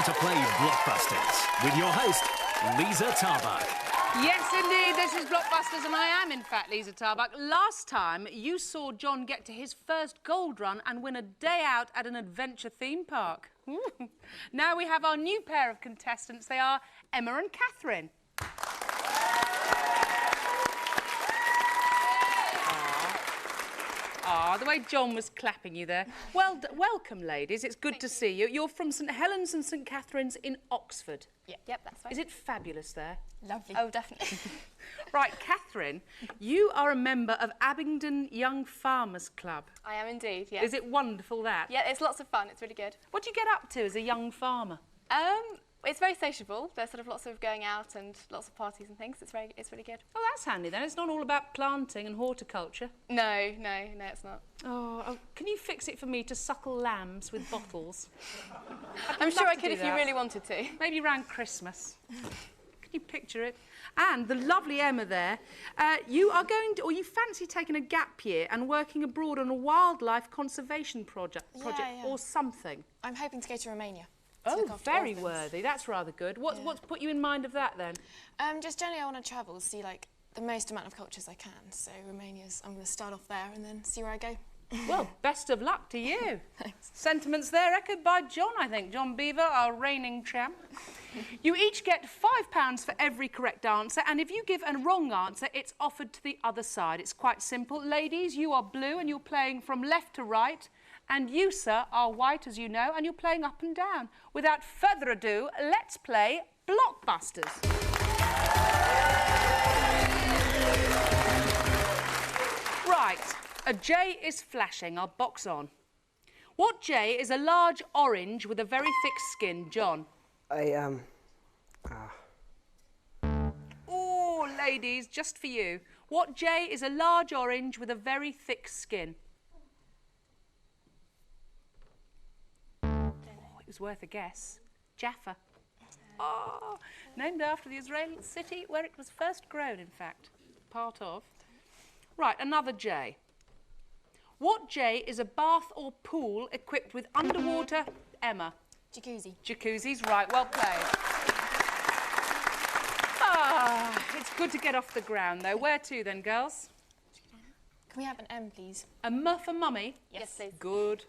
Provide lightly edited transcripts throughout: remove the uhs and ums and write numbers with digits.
to play Blockbusters with your host, Liza Tarbuck. Yes, indeed, this is Blockbusters, and I am, in fact, Liza Tarbuck. Last time, you saw John get to his first gold run and win a day out at an adventure theme park. Now we have our new pair of contestants. They are Emma and Catherine. The way John was clapping you there. Well, welcome, ladies. It's good to see you. You're from St Helens and St Catherine's in Oxford. Yep, that's right. Is it fabulous there? Lovely. Oh, definitely. Right, Catherine, you are a member of Abingdon Young Farmers Club. I am indeed, yes. Is it wonderful, that? Yeah, it's lots of fun. It's really good. What do you get up to as a young farmer? It's very sociable. There's sort of lots of going out and lots of parties and things. It's really good. Oh, that's handy then. It's not all about planting and horticulture. No, it's not. Oh, can you fix it for me to suckle lambs with bottles? I'm sure I could if you really wanted to. Maybe around Christmas. Can you picture it? And the lovely Emma there, you are going to, or you fancy taking a gap year and working abroad on a wildlife conservation project or something. I'm hoping to go to Romania. Oh, very worthy. That's rather good. What's put you in mind of that then? Just generally I want to travel, see like the most amount of cultures I can. So Romania's, I'm going to start off there and then see where I go. Well, best of luck to you. Thanks. Sentiments there echoed by John, I think. John Beaver, our reigning champ. You each get £5 for every correct answer, and if you give a wrong answer, it's offered to the other side. It's quite simple. Ladies, you are blue and you're playing from left to right. And you, sir, are white, as you know, and you're playing up and down. Without further ado, let's play Blockbusters. Right, a J is flashing. I'll box on. What J is a large orange with a very thick skin, John? Oh, ladies, just for you. What J is a large orange with a very thick skin? It was worth a guess. Jaffa. Oh, named after the Israeli city where it was first grown, in fact. Part of. Right, another J. What J is a bath or pool equipped with underwater... Emma. Jacuzzi. Jacuzzi's right, well played. It's good to get off the ground, though. Where to, then, girls? Can we have an M, please? A M for mummy? Yes, please. Good.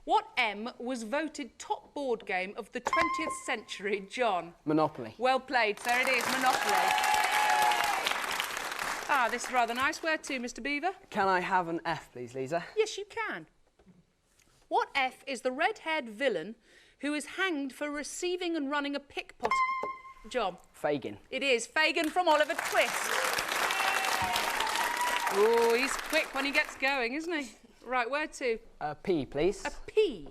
What M was voted top board game of the 20th century, John? Monopoly. Well played, sir. It is Monopoly. This is rather nice. Where to, Mr. Beaver? Can I have an F, please, Lisa? Yes, you can. What F is the red-haired villain who is hanged for receiving and running a pickpocket job? Fagin. It is Fagin from Oliver Twist. Oh, he's quick when he gets going, isn't he? Right, where to? P, please. A P.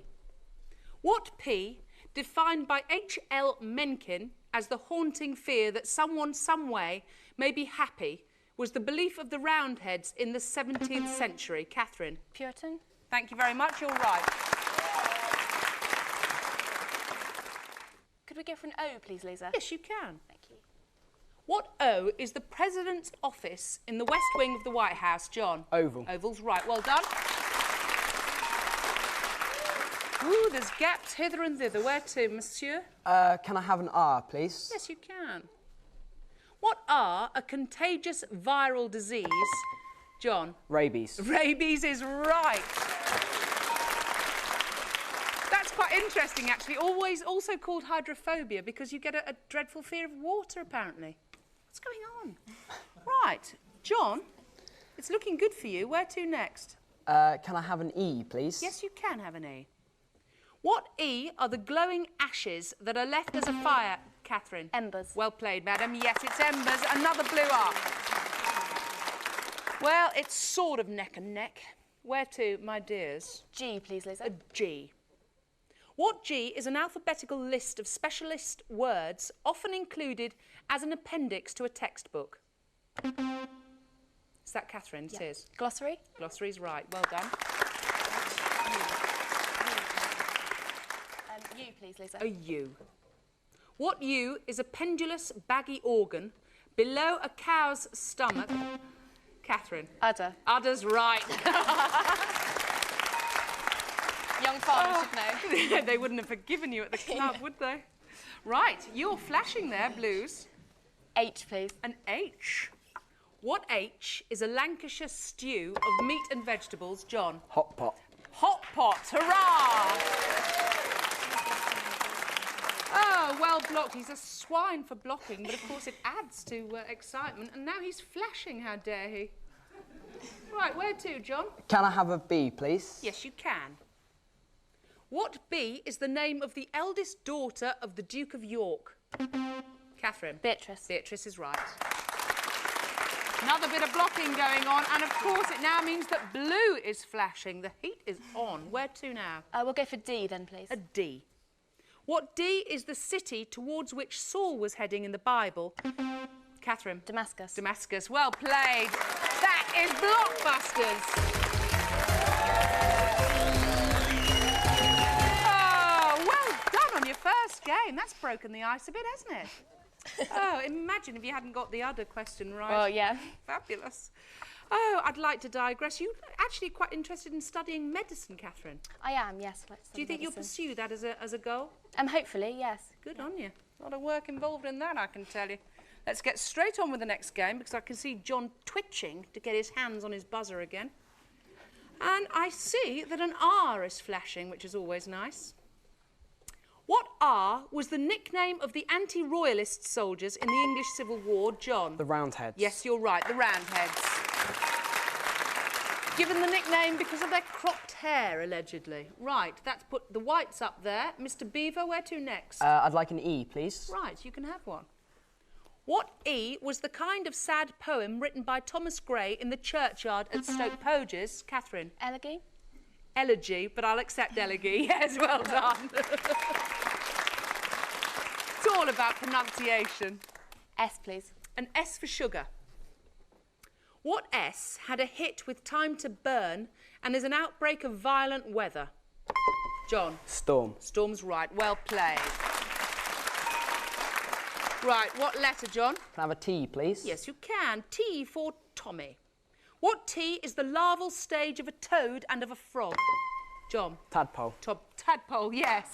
What P, defined by H.L. Mencken as the haunting fear that someone, some way, may be happy, was the belief of the Roundheads in the 17th century? Catherine? Puritan. Thank you very much, you're right. Could we go for an O, please, Liza? Yes, you can. Thank you. What O is the President's office in the West Wing of the White House, John? Oval. Oval's right, well done. Ooh, there's gaps hither and thither. Where to, monsieur? Can I have an R, please? Yes, you can. What are a contagious viral disease, John? Rabies. Rabies is right. That's quite interesting, actually. Also called hydrophobia because you get a dreadful fear of water, apparently. What's going on? Right, John, it's looking good for you. Where to next? Can I have an E, please? Yes, you can have an E. What E are the glowing ashes that are left as a fire, Catherine? Embers. Well played, madam. Yes, it's embers. Another blue up. Well, it's sort of neck and neck. Where to, my dears? G, please, Liza. A G. What G is an alphabetical list of specialist words often included as an appendix to a textbook? Is that Catherine? It is. Glossary. Glossary's right. Well done. U, please, Liza. A U. What U is a pendulous, baggy organ below a cow's stomach? Catherine. Udder. Udder's right. Young farmers should know. They wouldn't have forgiven you at the club, would they? Right, you're flashing there, Blues. H, please. An H. What H is a Lancashire stew of meat and vegetables, John? Hot pot. Hot pot, hurrah! Oh, well blocked. He's a swine for blocking, but of course it adds to excitement. And now he's flashing, how dare he? Right, where to, John? Can I have a B, please? Yes, you can. What B is the name of the eldest daughter of the Duke of York? Catherine. Beatrice. Beatrice is right. Another bit of blocking going on, and of course it now means that blue is flashing. The heat is on. Where to now? We'll go for D then, please. A D. What D is the city towards which Saul was heading in the Bible? Catherine. Damascus. Damascus. Well played. That is Blockbusters. Oh, well done on your first game. That's broken the ice a bit, hasn't it? Oh, imagine if you hadn't got the other question right. Well, yeah. Fabulous. Oh, I'd like to digress. You're actually quite interested in studying medicine, Catherine. I am, yes. Do you think you'll pursue that as a goal? Hopefully, yes. Good on you. A lot of work involved in that, I can tell you. Let's get straight on with the next game because I can see John twitching to get his hands on his buzzer again. And I see that an R is flashing, which is always nice. What R was the nickname of the anti-royalist soldiers in the English Civil War, John? The Roundheads. Yes, you're right, the Roundheads. Given the nickname because of their cropped hair, allegedly. Right, that's put the whites up there. Mr. Beaver, where to next? I'd like an E, please. Right, you can have one. What E was the kind of sad poem written by Thomas Gray in the churchyard at Stoke Poges? Catherine? Elegy? Elegy, but I'll accept elegy. Yes, well done. It's all about pronunciation. S, please. An S for sugar. What S had a hit with Time to Burn and is an outbreak of violent weather? John? Storm. Storm's right. Well played. Right, what letter, John? Can I have a T, please? Yes, you can. T for Tommy. What T is the larval stage of a toad and of a frog? John? Tadpole. Tadpole, yes.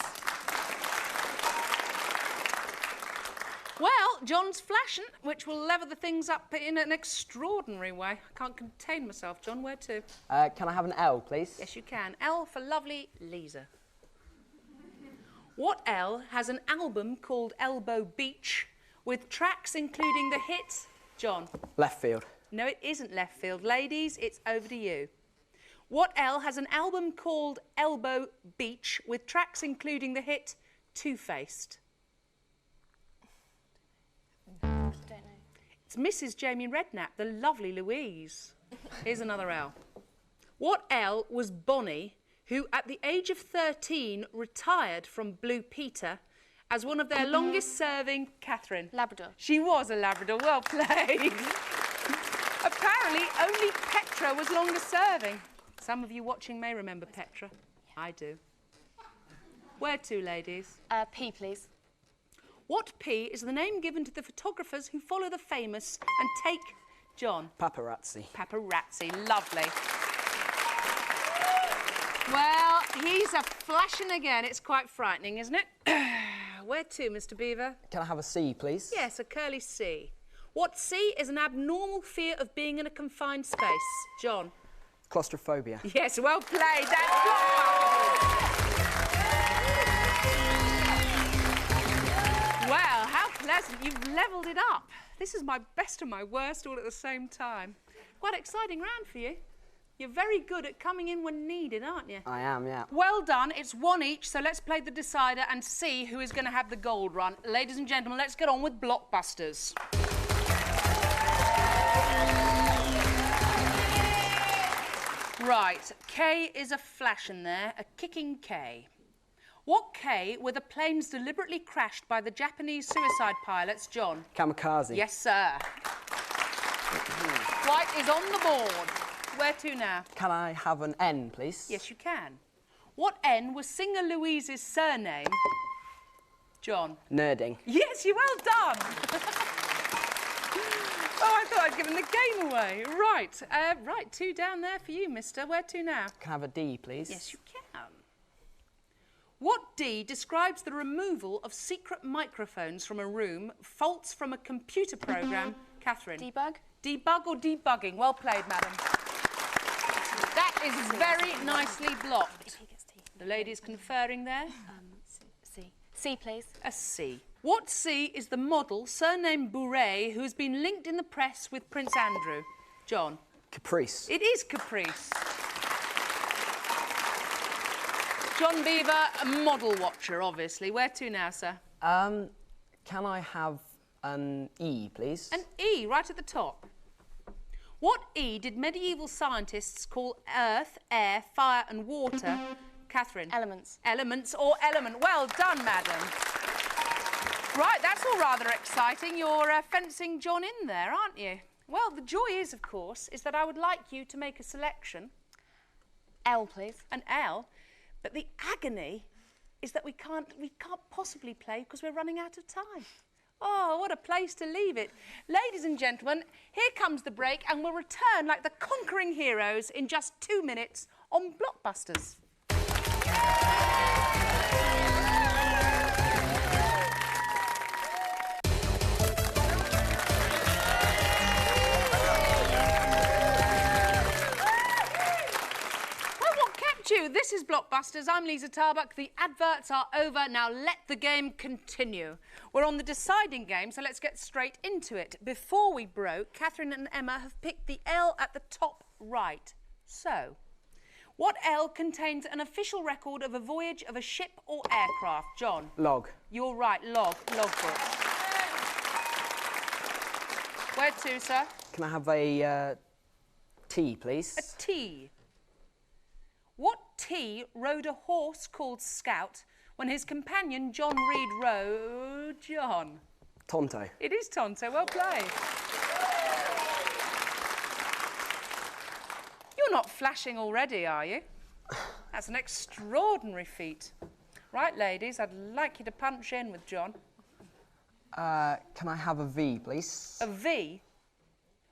Well, John's flashing, which will lever the things up in an extraordinary way. I can't contain myself, John. Where to? Can I have an L, please? Yes, you can. L for lovely Liza. What L has an album called Elbow Beach with tracks including the hit? John? Left field. No, it isn't left field. Ladies, it's over to you. What L has an album called Elbow Beach with tracks including the hit Two-Faced? Don't know. It's Mrs. Jamie Redknapp, the lovely Louise. Here's another L. What L was Bonnie, who at the age of 13 retired from Blue Peter as one of their longest-serving... Catherine? Labrador. She was a Labrador. Well played. Apparently, only Petra was longer-serving. Some of you watching may remember Petra. Yeah. I do. Where to, ladies? P, please. What P is the name given to the photographers who follow the famous and take... John? Paparazzi. Paparazzi. Lovely. Well, he's a flashing again. It's quite frightening, isn't it? Where to, Mr. Beaver? Can I have a C, please? Yes, a curly C. What C is an abnormal fear of being in a confined space? John? Claustrophobia. Yes, well played. That's Blockbusters. Well, how pleasant. You've levelled it up. This is my best and my worst all at the same time. Quite an exciting round for you. You're very good at coming in when needed, aren't you? I am, yeah. Well done. It's one each, so let's play the decider and see who is going to have the gold run. Ladies and gentlemen, let's get on with Blockbusters. Right, K is a flash in there, a kicking K. What K were the planes deliberately crashed by the Japanese suicide pilots, John? Kamikaze. Yes, sir. White is on the board. Where to now? Can I have an N, please? Yes, you can. What N was singer Louise's surname? John? Nerding. Yes, you're well done. Oh, I thought I'd given the game away. Right, right, two down there for you, mister. Where to now? Can I have a D, please? Yes, you can. What D describes the removal of secret microphones from a room, faults from a computer programme? Catherine. Debug. Debug or debugging? Well played, madam. That is very nicely blocked. The ladies conferring there. C. C, please. A C. What C is the model, surname Bourret, who has been linked in the press with Prince Andrew? John. Caprice. It is Caprice. John Beaver, a model watcher, obviously. Where to now, sir? Can I have an E, please? An E, right at the top. What E did medieval scientists call earth, air, fire and water? Catherine. Elements. Elements or element. Well done, madam. Right, that's all rather exciting. You're fencing John in there, aren't you? Well, the joy is, of course, is that I would like you to make a selection. L, please. An L. But the agony is that we can't possibly play because we're running out of time. Oh, what a place to leave it. Ladies and gentlemen, here comes the break and we'll return like the conquering heroes in just 2 minutes on Blockbusters. This is Blockbusters. I'm Liza Tarbuck. The adverts are over. Now let the game continue. We're on the deciding game, so let's get straight into it. Before we broke, Catherine and Emma have picked the L at the top right. So, what L contains an official record of a voyage of a ship or aircraft? John? Log. You're right, logbook. Where to, sir? Can I have a T, please? A T. What T rode a horse called Scout when his companion John Reed rode... John? Tonto. It is Tonto. Well played. You're not flashing already, are you? That's an extraordinary feat. Right, ladies, I'd like you to punch in with John. Can I have a V, please? A V?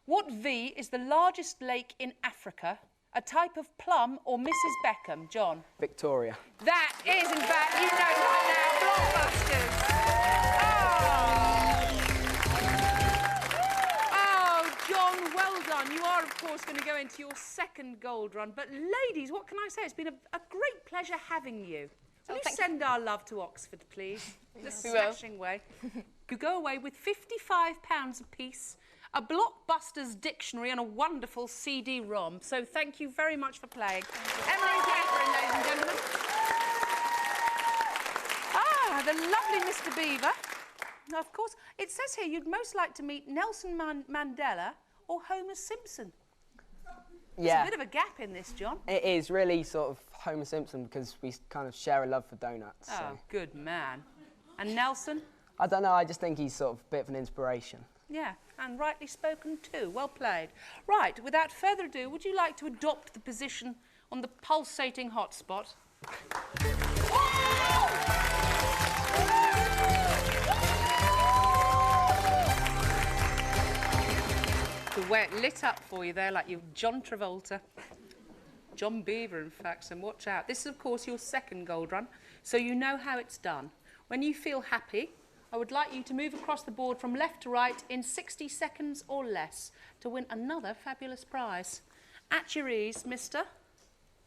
What V is the largest lake in Africa? A type of plum or Mrs. Beckham? John? Victoria. That is, in fact, you know right now, Blockbusters. Oh, John, well done. You are, of course, going to go into your second gold run. But, ladies, what can I say? It's been a great pleasure having you. Will you send our love to Oxford, please? The smashing way. You go away with £55 apiece, a Blockbusters dictionary and a wonderful CD-ROM. So thank you very much for playing. Emma and Catherine, ladies and gentlemen. Ah, the lovely Mr. Beaver. Of course, it says here you'd most like to meet Nelson Mandela or Homer Simpson. Yeah. There's a bit of a gap in this, John. It is really sort of Homer Simpson because we kind of share a love for donuts. Oh, so. good man. And Nelson? I don't know, I just think he's sort of a bit of an inspiration. Yeah, and rightly spoken too. Well played. Right, without further ado, would you like to adopt the position on the pulsating hotspot? The way it lit up for you there, like you're John Travolta. John Beaver, in fact, so watch out. This is, of course, your second gold run, so you know how it's done. When you feel happy, I would like you to move across the board from left to right in 60 seconds or less to win another fabulous prize. At your ease, mister.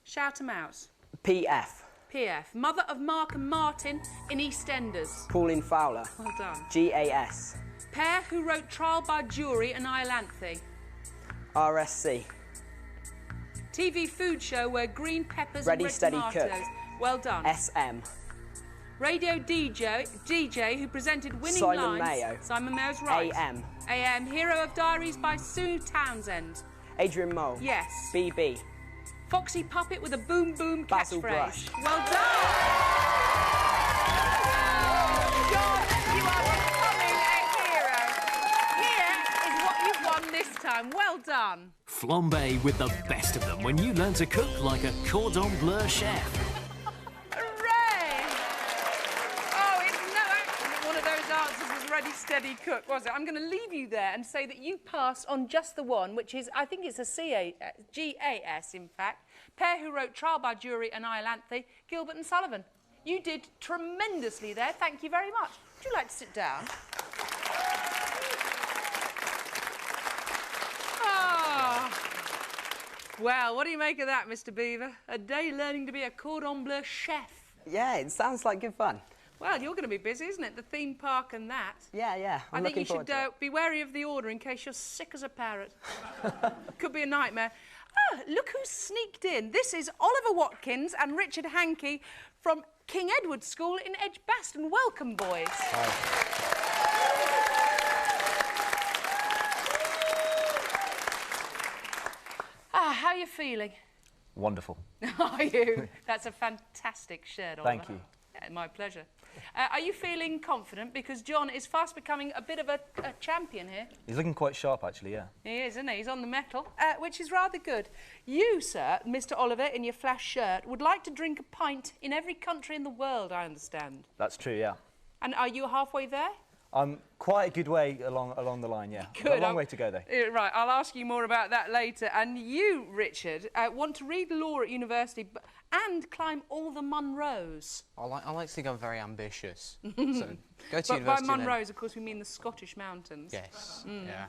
Shout 'em out. PF. PF. Mother of Mark and Martin in EastEnders. Pauline Fowler. Well done. GAS. Pair who wrote Trial by Jury and Iolanthe. RSC. TV food show where green peppers Ready, and red Steady, tomatoes. Cook. Well done. SM. Radio DJ who presented winning Simon lines. Mayo. Simon Mayo's right. AM. AM. Hero of Diaries by Sue Townsend. Adrian Mole. Yes. BB. Foxy Puppet with a boom boom Basil catchphrase. Brush. Well done. John, you are becoming a hero. Here is what you've won this time. Well done. Flambe with the best of them when you learn to cook like a cordon bleu chef. Hooray! Oh, it's no accident one of those answers was Ready, Steady, Cook, was it? I'm going to leave you there and say that you passed on just the one, which is, I think it's a GAS, in fact. Pair who wrote Trial by Jury and Iolanthe, Gilbert and Sullivan. You did tremendously there. Thank you very much. Would you like to sit down? Well, what do you make of that, Mr. Beaver? A day learning to be a cordon bleu chef. Yeah, it sounds like good fun. Well, you're going to be busy, isn't it? The theme park and that. Yeah. I think you should be wary of the order in case you're sick as a parrot. Could be a nightmare. Ah, look who's sneaked in. This is Oliver Watkins and Richard Hankey from King Edward School in Edgbaston. Welcome, boys. How are you feeling? Wonderful. Are you? That's a fantastic shirt, Oliver. Thank you. Yeah, my pleasure. Are you feeling confident? Because John is fast becoming a bit of a champion here. He's looking quite sharp, actually, yeah. He is, isn't he? He's on the metal, which is rather good. You, sir, Mr. Oliver, in your flash shirt, would like to drink a pint in every country in the world, I understand. That's true, yeah. And are you halfway there? I'm quite a good way along the line, yeah. Good. A long way to go, though. Right, I'll ask you more about that later. And you, Richard, want to read law at university and climb all the Munros. I like to think I'm very ambitious. So go to But by university. Munros, of course, we mean the Scottish mountains. Yes. Yeah.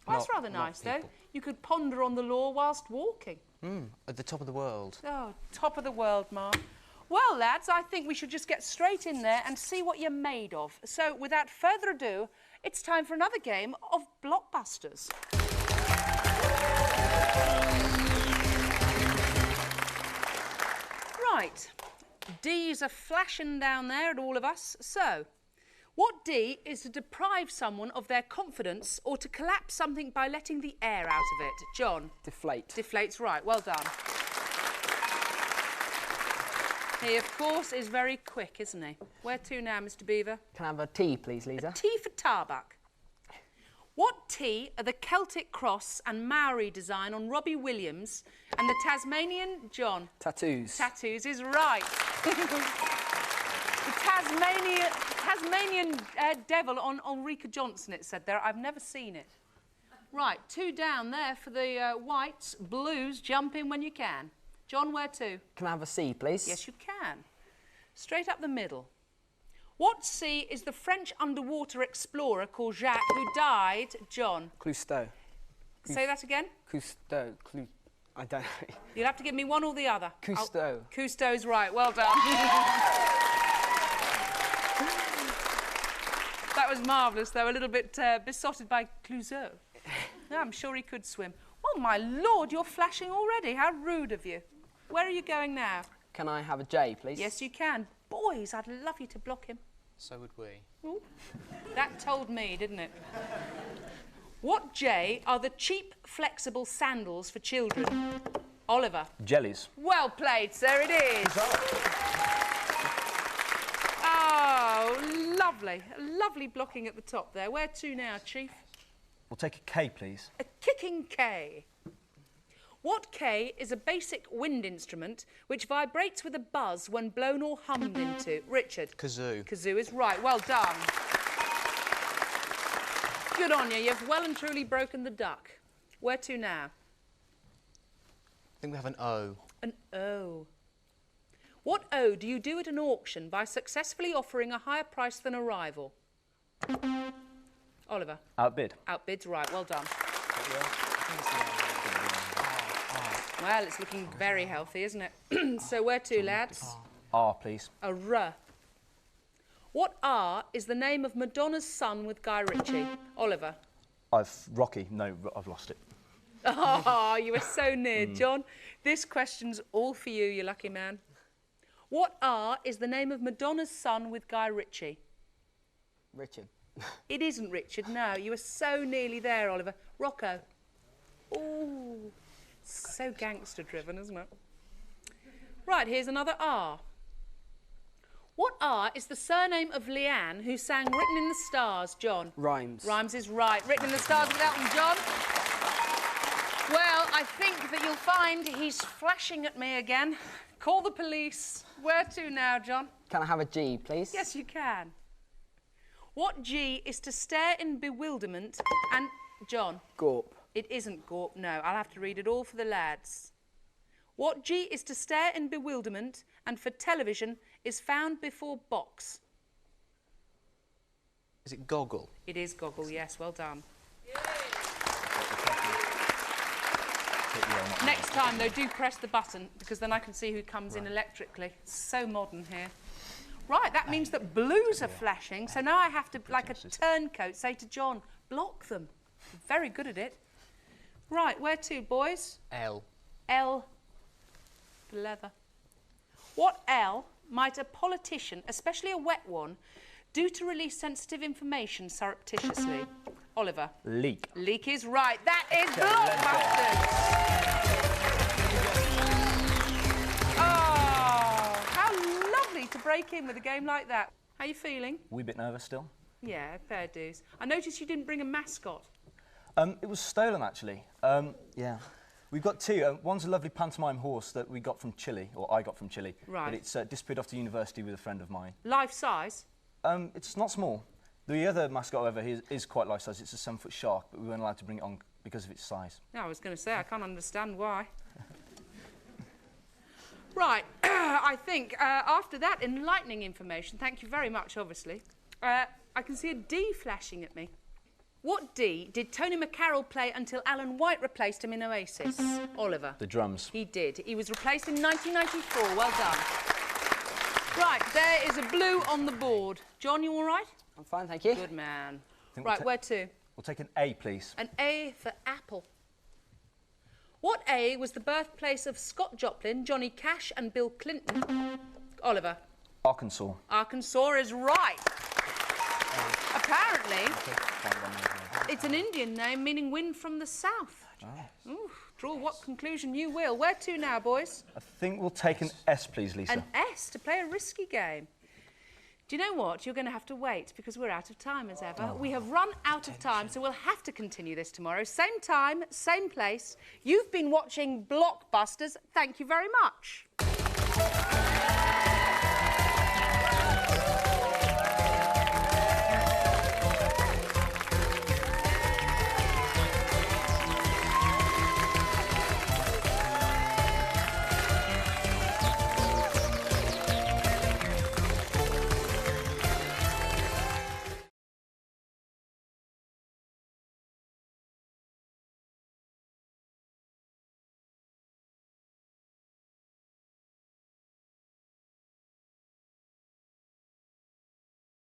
Well, that's rather nice, though. You could ponder on the law whilst walking. At the top of the world. Oh, top of the world, Mark. Well, lads, I think we should just get straight in there and see what you're made of. So, without further ado, it's time for another game of Blockbusters. Right. D's are flashing down there at all of us. So, what D is to deprive someone of their confidence or to collapse something by letting the air out of it? John? Deflate. Deflates, right. Well done. He, of course, is very quick, isn't he? Where to now, Mr. Beaver? Can I have a tea, please, Lisa? T for Tarbuck. What T are the Celtic cross and Maori design on Robbie Williams and the Tasmanian... John? Tattoos. Tattoos is right. The Tasmanian devil on Ulrika Johnson, it said there. I've never seen it. Right, 2 down there for the whites. Blues, jump in when you can. John, where to? Can I have a C, please? Yes, you can. Straight up the middle. What sea is the French underwater explorer called Jacques who died? John? Cousteau. Say that again? Cousteau. I don't know. You'll have to give me one or the other. Cousteau. Cousteau's right. Well done. That was marvellous, though. A little bit besotted by Clouseau. No, I'm sure he could swim. Oh, my Lord, you're flashing already. How rude of you. Where are you going now? Can I have a J, please? Yes, you can. Boys, I'd love you to block him. So would we. Ooh. That told me, didn't it? What J are the cheap, flexible sandals for children? Oliver. Jellies. Well played, sir, it is. Oh, lovely. Lovely blocking at the top there. Where to now, Chief? We'll take a K, please. A kicking K. What K is a basic wind instrument which vibrates with a buzz when blown or hummed into? Richard? Kazoo. Kazoo is right. Well done. Good on you. You've well and truly broken the duck. Where to now? I think we have an O. An O. What O do you do at an auction by successfully offering a higher price than a rival? Oliver? Outbid. Outbid's right. Well done. Well, it's looking very healthy, isn't it? So where to, lads? R, please. A R. What R is the name of Madonna's son with Guy Ritchie? Oliver? Rocky. No, I've lost it. Oh, you were so near, John. This question's all for you, you lucky man. What R is the name of Madonna's son with Guy Ritchie? Richard. It isn't Richard, no. You were so nearly there, Oliver. Rocco. Ooh. So gangster-driven, isn't it? Right, here's another R. What R is the surname of Leanne who sang Written in the Stars, John? Rhymes. Rhymes is right. Written in the Stars with Elton John. Well, I think that you'll find he's flashing at me again. Call the police. Where to now, John? Can I have a G, please? Yes, you can. What G is to stare in bewilderment and... John? Gorp. It isn't Gorp, no. I'll have to read it all for the lads. What G is to stare in bewilderment and for television is found before box? Is it goggle? It is goggle, yes, well done. Next time, though, do press the button, because then I can see who comes in electrically. It's so modern here. Right, that means that blues are flashing, so now I have to, like a turncoat, say to John, block them. Very good at it. Right, where to, boys? L. L. Leather. What L might a politician, especially a wet one, do to release sensitive information surreptitiously? Oliver. Leak. Leak is right. That is Blockbusters. Oh, how lovely to break in with a game like that. How are you feeling? Wee bit nervous still. Yeah, fair dues. I noticed you didn't bring a mascot. It was stolen, actually. Yeah. We've got two. One's a lovely pantomime horse that we got from Chile, or I got from Chile. Right. But it's disappeared off to university with a friend of mine. Life size? It's not small. The other mascot, however, is quite life size. It's a 7-foot shark, but we weren't allowed to bring it on because of its size. No, I was going to say, I can't understand why. Right, I think after that enlightening information, thank you very much, obviously, I can see a D flashing at me. What D did Tony McCarroll play until Alan White replaced him in Oasis? Oliver. The drums. He did. He was replaced in 1994. Well done. Right, there is a blue on the board. John, you all right? I'm fine, thank you. Good man. We'll Right, where to? We'll take an A, please. An A for apple. What A was the birthplace of Scott Joplin, Johnny Cash and Bill Clinton? Oliver. Arkansas. Arkansas is right. Apparently, it's an Indian name meaning wind from the south. Ooh, draw what conclusion you will. Where to now, boys? I think we'll take an S, please, Lisa. An S to play a risky game. Do you know what? You're going to have to wait because we're out of time as ever. We have run out of time, so we'll have to continue this tomorrow. Same time, same place. You've been watching Blockbusters. Thank you very much.